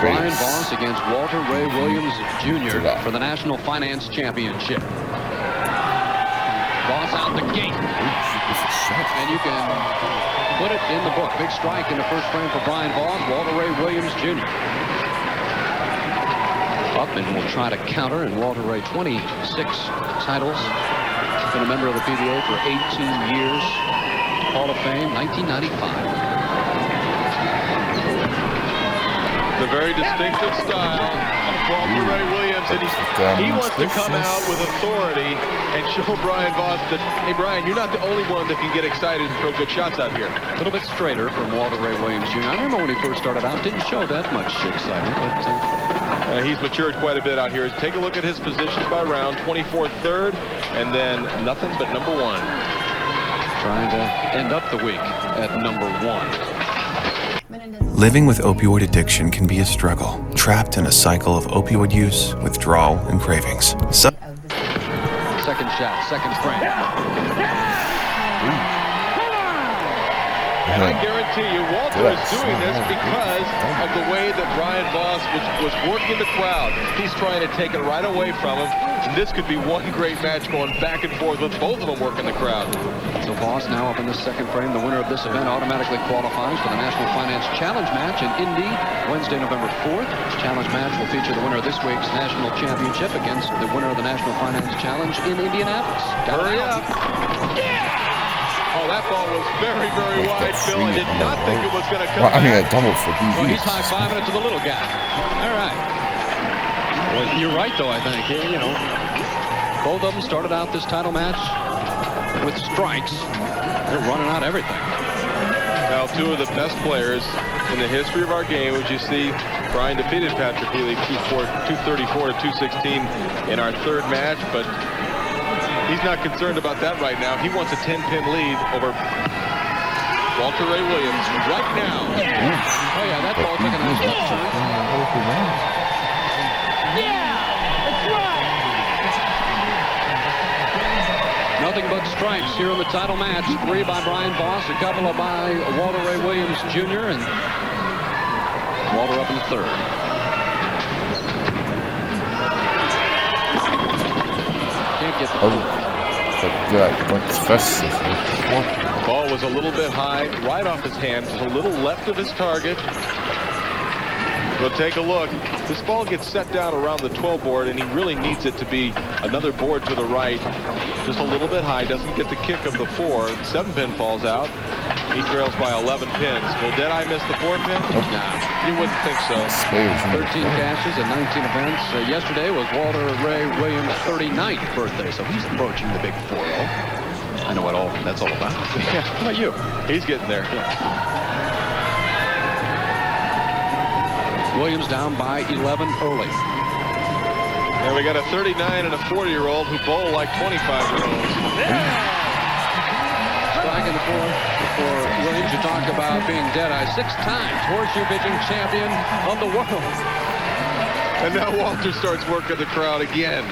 Brian Voss against Walter Ray Williams Jr. for the National Finance Championship. Voss out the gate. And you can put it in the book. Big strike in the first frame for Brian Voss, Walter Ray Williams Jr. Up and will try to counter, and Walter Ray 26 titles. Been a member of the PBA for 18 years. Hall of Fame, 1995. The very distinctive style of Walter Ray Williams, and he wants to come out with authority and show Brian Voss that, hey Brian, you're not the only one that can get excited and throw good shots out here. A little bit straighter from Walter Ray Williams Jr. I remember when he first started out, didn't show that much excitement, but he's matured quite a bit out here. Take a look at his positions by round: 24th, 3rd, and then nothing but number 1. Trying to end up the week at number 1. Living with opioid addiction can be a struggle, trapped in a cycle of opioid use, withdrawal, and cravings. Second shot, second frame. And I guarantee you, Walter is doing this because of the way that Brian Voss was working the crowd. He's trying to take it right away from him. And this could be one great match going back and forth with both of them working the crowd. So Voss now up in the second frame. The winner of this event automatically qualifies for the National Finance Challenge match in Indy, Wednesday, November 4th. This challenge match will feature the winner of this week's National Championship against the winner of the National Finance Challenge in Indianapolis. Hurry up. Yeah! Oh, that ball was very, very wide, Phil. I did not think it was going to come I mean, a back. double for BB. Well, he's high-fiving it to the little guy. All right. Well, you're right, though, I think. You know, both of them started out this title match with strikes. They're running out everything. Now, two of the best players in the history of our game, as you see, Brian defeated Patrick Healy 234 to 216 in our third match, but he's not concerned about that right now. He wants a 10-pin lead over Walter Ray Williams right now. Oh, yeah, that ball took a nice left turn. That's right. Nothing but strikes here in the title match. 3 by Brian Voss, a couple of by Walter Ray Williams Jr., and Walter up in the third. Can't get the ball was a little bit high, right off his hand, just a little left of his target. We'll take a look. This ball gets set down around the 12 board, and he really needs it to be another board to the right. Just a little bit high, doesn't get the kick of the 4. 7-pin falls out. He trails by 11 pins. Will Deadeye miss the 4-pin? Nah, you wouldn't think so. 13 cashes and 19 events. Yesterday was Walter Ray Williams' 39th birthday, so he's approaching the big 4-0. I know what that's all about. Yeah, how about you? He's getting there. Williams down by 11 early. And we got a 39 and a 40-year-old who bowl like 25-year-olds. Strike in the fourth for Williams. You talk about being Deadeye, 6 times horseshoe pitching champion of the world. And now Walter starts working the crowd again.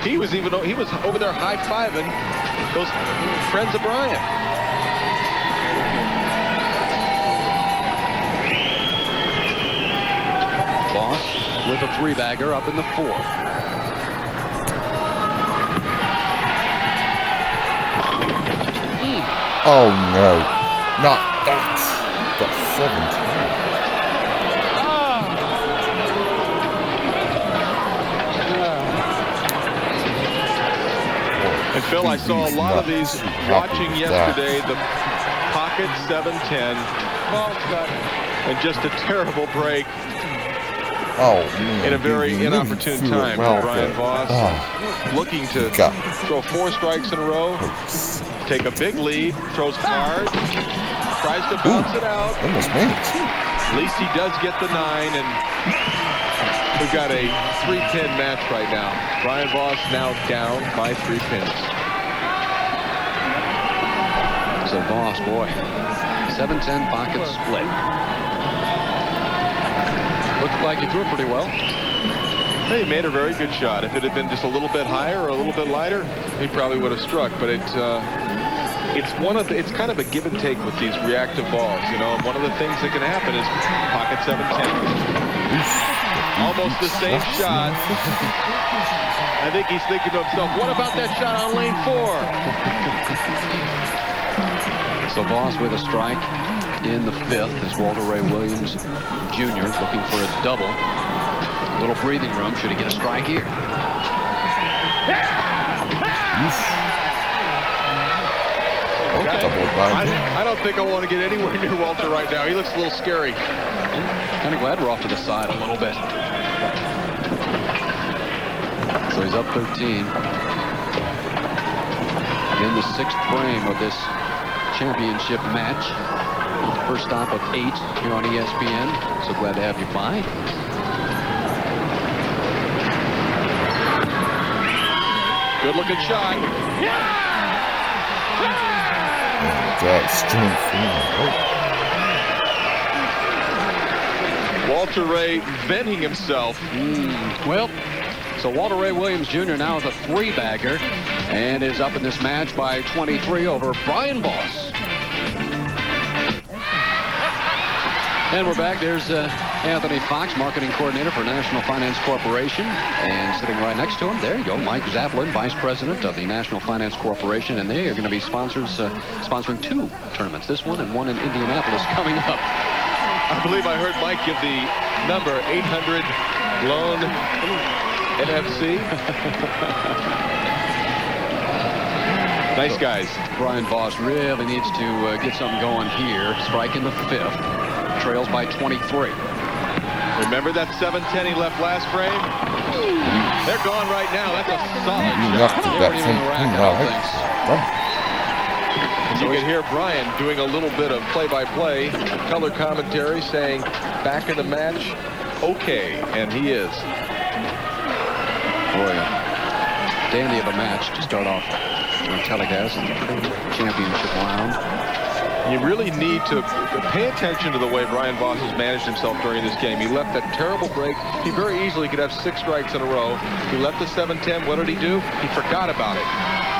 He was over there high-fiving those friends of Brian. Voss with a 3-bagger up in the 4th. Oh no, not that. Got 17. And Phil, I saw a lot of these watching yesterday. The pocket 7-10. And just a terrible break. Oh, man. In a very inopportune time. Brian Voss looking to throw 4 strikes in a row. Take a big lead, throws hard, tries to bounce it out. Almost made it. At least he does get the 9, and we've got a 3-pin match right now. Brian Voss now down by 3 pins. So Voss, boy, 7-10 pocket split. Looked like he threw it pretty well. He made a very good shot. If it had been just a little bit higher or a little bit lighter, he probably would have struck. But it's kind of a give and take with these reactive balls. You know, one of the things that can happen is pocket 7-10. Almost the same shot. I think he's thinking to himself, what about that shot on lane 4? So Voss with a strike in the 5th as Walter Ray Williams Jr. looking for a double. A little breathing room. Should he get a strike here? Okay. I don't think I want to get anywhere near Walter right now. He looks a little scary. Kind of glad we're off to the side a little bit. So he's up 13. In the 6th frame of this championship match. First stop of 8 here on ESPN. So glad to have you by. Good looking shot. That strength. Walter Ray venting himself. Well, so Walter Ray Williams Jr. now with a 3-bagger and is up in this match by 23 over Brian Voss. And we're back. There's Anthony Fox, marketing coordinator for National Finance Corporation. And sitting right next to him, there you go, Mike Zaplin, vice president of the National Finance Corporation. And they are going to be sponsoring 2 tournaments, this one and one in Indianapolis coming up. I believe I heard Mike give the number 800 loan NFC. Nice guys. Brian Voss really needs to get something going here. Strike in the 5th. Trails by 23. Remember that 7-10 he left last frame? They're gone right now. That's a solid shot. You can hear Brian doing a little bit of play-by-play color commentary saying back in the match, okay, and he is. Boy, dandy of a match to start off on telecast championship round. You really need to pay attention to the way Brian Voss has managed himself during this game. He left that terrible break. He very easily could have 6 strikes in a row. He left the 7-10. What did he do? He forgot about it.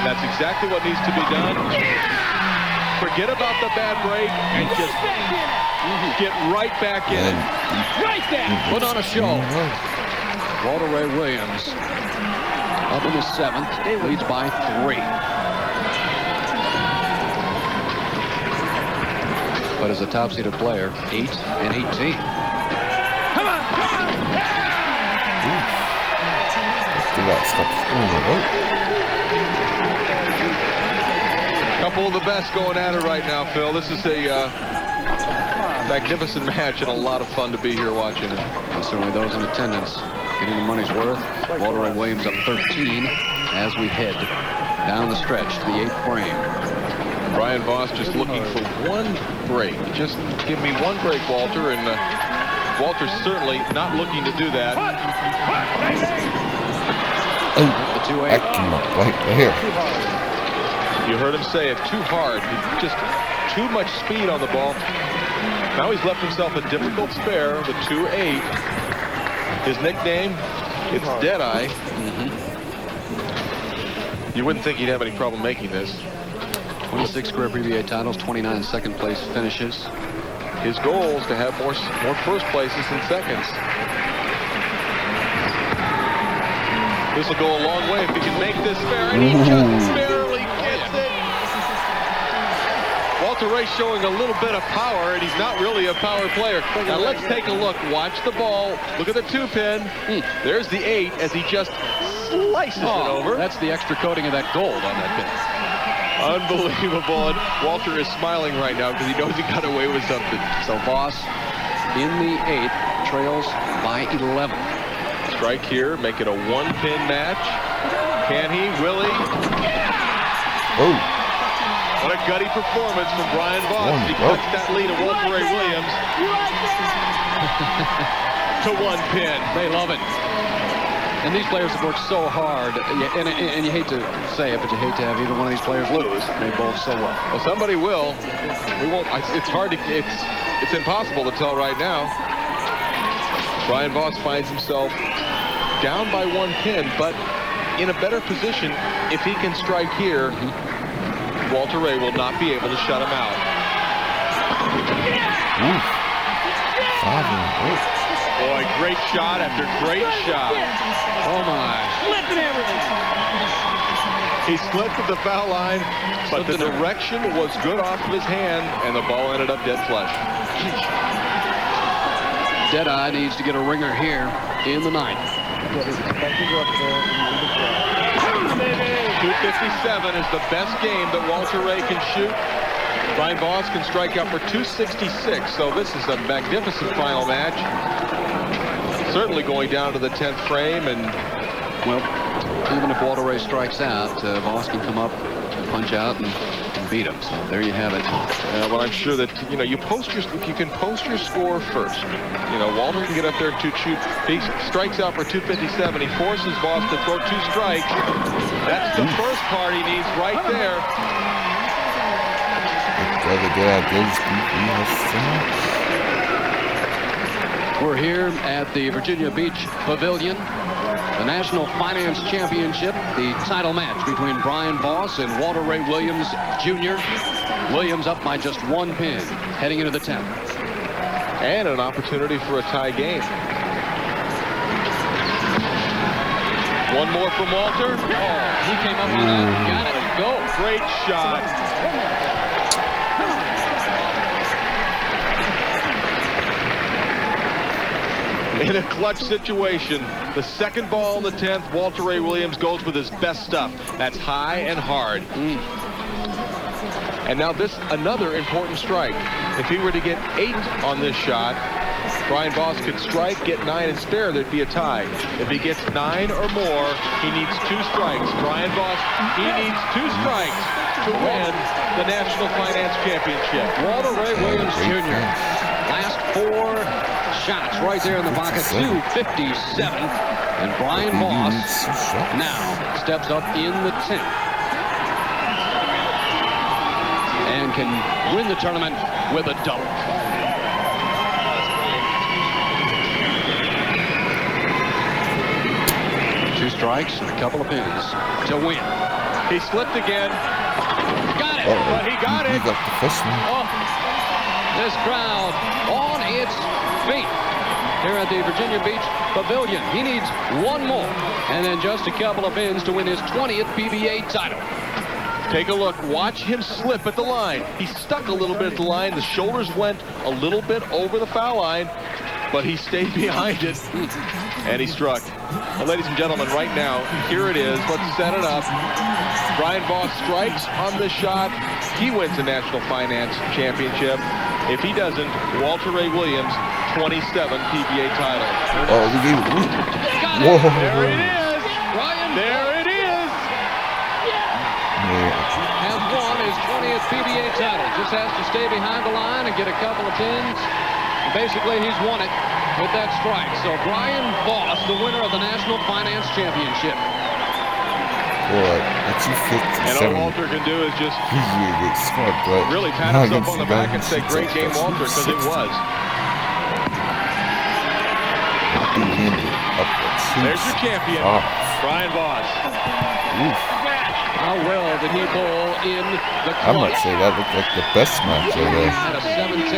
That's exactly what needs to be done. Forget about the bad break and just get right back in. Right there. Put on a show. Walter Ray Williams up in the 7th. Leads by 3. But as a top-seeded player, 8 and 18. Come on! Couple of the best going at it right now, Phil. This is a magnificent match and a lot of fun to be here watching it. And certainly those in attendance getting the money's worth. Walter Ray Williams up 13 as we head down the stretch to the 8th frame. Brian Voss just looking for one break. Just give me one break, Walter. And Walter's certainly not looking to do that. The 2-8. Right there. You heard him say it, too hard. Just too much speed on the ball. Now he's left himself a difficult spare, the 2-8. His nickname, it's Deadeye. You wouldn't think he'd have any problem making this. 26 career PBA titles, 29 second place finishes. His goal is to have more first places than seconds. This will go a long way if he can make this fair, and he just barely gets it. Walter Ray showing a little bit of power, and he's not really a power player. Now let's take a look. Watch the ball. Look at the 2-pin. There's the 8 as he just slices it over. That's the extra coating of that gold on that pin. Unbelievable. And Walter is smiling right now because he knows he got away with something. So Voss in the 8th trails by 11. Strike here, make it a 1-pin match. Can he? Will he? Oh. What a gutty performance from Brian Voss. He cuts that lead of Walter Ray Williams to 1 pin. They love it. And these players have worked so hard, and you hate to say it, but you hate to have either one of these players lose. They both so well. Well, somebody will. We won't. It's hard to. It's impossible to tell right now. Brian Voss finds himself down by 1 pin, but in a better position if he can strike here. Walter Ray will not be able to shut him out. Boy, great shot after great shot. Oh, my. Flipping everything. He slipped at the foul line, but the direction was good off of his hand, and the ball ended up dead flush. Deadeye needs to get a ringer here in the ninth. 257 is the best game that Walter Ray can shoot. Brian Voss can strike out for 266, so this is a magnificent final match. Certainly going down to the 10th frame, and well, even if Walter Ray strikes out, Voss can come up, punch out, and beat him. So there you have it. well, I'm sure that you post your, if you can post your score first. Walter can get up there to shoot. He strikes out for 257. He forces Voss to throw 2 strikes. That's the first part he needs right there. We're here at the Virginia Beach Pavilion. The National Finance Championship, the title match between Brian Voss and Walter Ray Williams Jr. Williams up by just 1 pin, heading into the 10th. And an opportunity for a tie game. One more from Walter. Oh, he came up on it. Got it. Go. Great shot. In a clutch situation, the second ball in the 10th, Walter Ray Williams goes with his best stuff. That's high and hard. And now this, another important strike. If he were to get 8 on this shot, Brian Voss could strike, get 9 and spare, there'd be a tie. If he gets 9 or more, he needs 2 strikes. Brian Voss, he needs 2 strikes to win the National Finance Championship. Walter Ray Williams Jr. Last 4 shots right there in the pocket, 257. And Brian Voss now steps up in the 10th. And can win the tournament with a double. Two strikes and a couple of pins to win. He slipped again. Got it. But he got it. He got the first one. Oh, this crowd on its feet here at the Virginia Beach Pavilion. He needs 1 more and then just a couple of pins to win his 20th PBA title. Take a look. Watch him slip at the line. He stuck a little bit at the line. The shoulders went a little bit over the foul line, but he stayed behind it, and he struck. Well, ladies and gentlemen, right now, here it is. Let's set it up. Brian Voss strikes on this shot. He wins the National Finance Championship. If he doesn't, Walter Ray Williams, 27 PBA titles. Oh, we gave it. Whoa. There it is. Brian There it is. has won his 20th PBA title. Just has to stay behind the line and get a couple of pins. Basically, he's won it with that strike. So Brian Voss, the winner of the National Finance Championship. Boy, that's 257. And all Walter can do is just He's really smart, but really pat himself on the back and say, great game, Walter, because it was. There's your champion, Brian Voss. How well did he bowl in the I might say that looked like the best match of the Had a 7-10,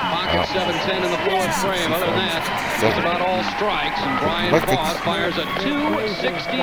pocket 7-10 in the 4th frame. Other than that, it's about all strikes. And Brian Voss fires a 265.